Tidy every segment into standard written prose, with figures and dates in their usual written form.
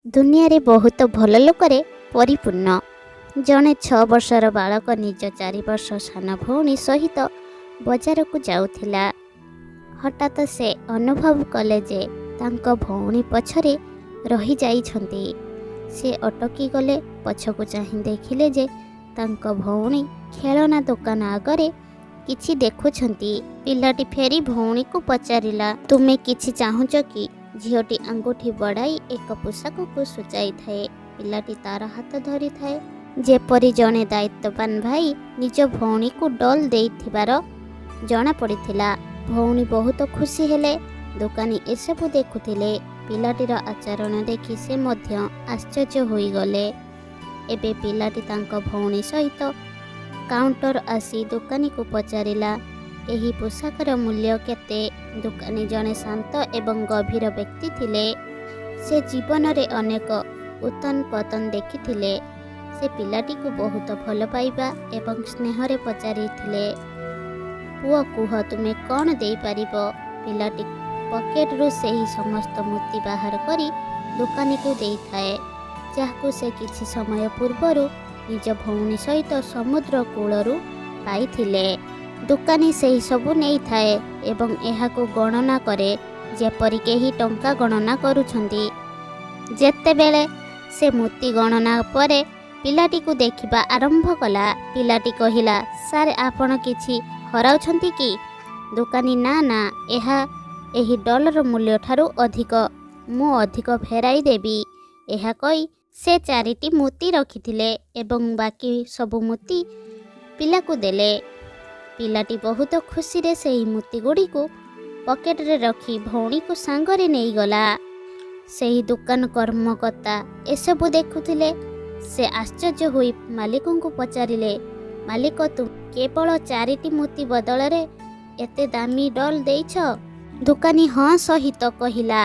दुनिया रे बहुत भल लोकरे परिपूर्ण। जड़े 6 वर्षर बालक निज 4 वर्ष सान भौणी सहित बजार को जाउथिला। हठात से अनुभव कले जे तांको भौणी पछरे रही जाइछंती। से अटकी गले, पछकु चाहि देखिले जे तांको भौणी खेलना दुकान आगरे किछि देखुछंती। पिलाटी फेरी भौणी को पचारिला, तुमे किछि चाहुच कि? झीटी आंगुठी बढ़ाई एक पोशाक को सूचाई थाए। पिलाटी तार हाथ धरी थाए जेपरी जड़े दायित्ववान भाई निज भौणी को डल देइथिबार जना पड़िथिला। भौणी बहुत खुशी हेले। दुकानी एसबु देखुथिले। पिलाटीर आचरण देखि से मध्य आश्चर्य होई गले। एबे पिलाटी तांको भौणी सहित काउंटर आसी दुकानी को पचारिला, एही पोशाकर मूल्य केते? दुकानी जड़े शांत एवं गभीर व्यक्ति थिले। से जीवन रे अनेक उतान पतन देखिथिले। से पिलाटी को बहुत भल पाइबा एवं स्नेह रे पचारिथिले, पुओ कुह तुमे कौन दे पारिबो? पिलाटी पकेट रु सेही समस्त मोती बाहर करी दुकानी को देइथाए, जाहाकू से किछि समय पूर्वरु निज भौणी सहित समुद्र कूलरू पाइथिले। दुकानी सेही सबु नहीं थाए एवं एहाको गणना करे जेपरि केही टंका गणना करुछंती। जेतेबेले से मोती गणना परे पिलाटी को देखिबा आरंभ कला। पिलाटी कहिला, सारे आपण किछि हराउछंती कि? दुकानी ना ना, एही डॉलर मूल्य ठारू अधिक, मु अधिक फेराई देबी। एहा कही से 4टी मोती रखिथिले एवं बाकी सबु मोती पिला को देले। पिलाटी बहुत खुशी रे सेही मोती गुड़ी को पकेट रे रखी भौणी को सांगरे नहीं गला। सेही दुकान कर्मकर्ता एसबु देखुथिले। से आश्चर्य होई मालिकों को पचारिले, मालिक तुम केवल 4टी मोती बदल रे एते दामी डॉल देइछ? दुकानी हाँ सहित कहिला,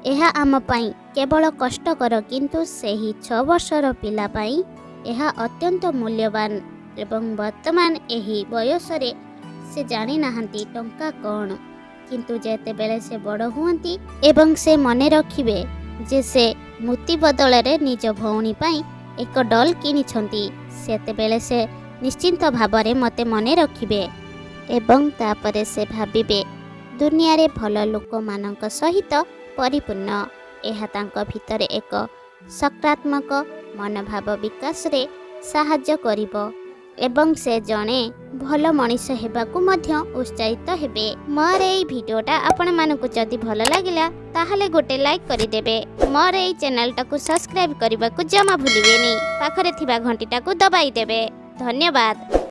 एहा आम पाई केवल कष्टकर, किंतु सेही 6 वर्षर पिला पाई एहा अत्यंत मूल्यवान। एवं वर्तमान एही बयसरे से जानी नाहंती टंका कौन, किंतु जेते बेले से बड़ हुअंती एवं से मने रखिबे जे से मोती बदल रे निज भौणी पाई एक डॉल किनिछंती, सेते बेले से निश्चिंत भावरे मते मने रखिबे एवं तापरे से भाबिबे दुनिया रे भल लोक मानक सहित परिपूर्ण। एहा तांको भितरे एक सकारात्मक मनोभाव विकास रे साहाय्य करिबो एवं से जणे भल मनीष हेबाकू मध्य उत्साहित हेबे। मोर एई भिडियोटा आपण मानकू जदि भल लागिला ताहले गोटे लाइक करिदेबे। मोर एई चैनल टाकू सब्सक्राइब करबाकू जमा भूलिबेनी। पाखरे थिबा घंटीटाकू दबाई देबे। धन्यवाद।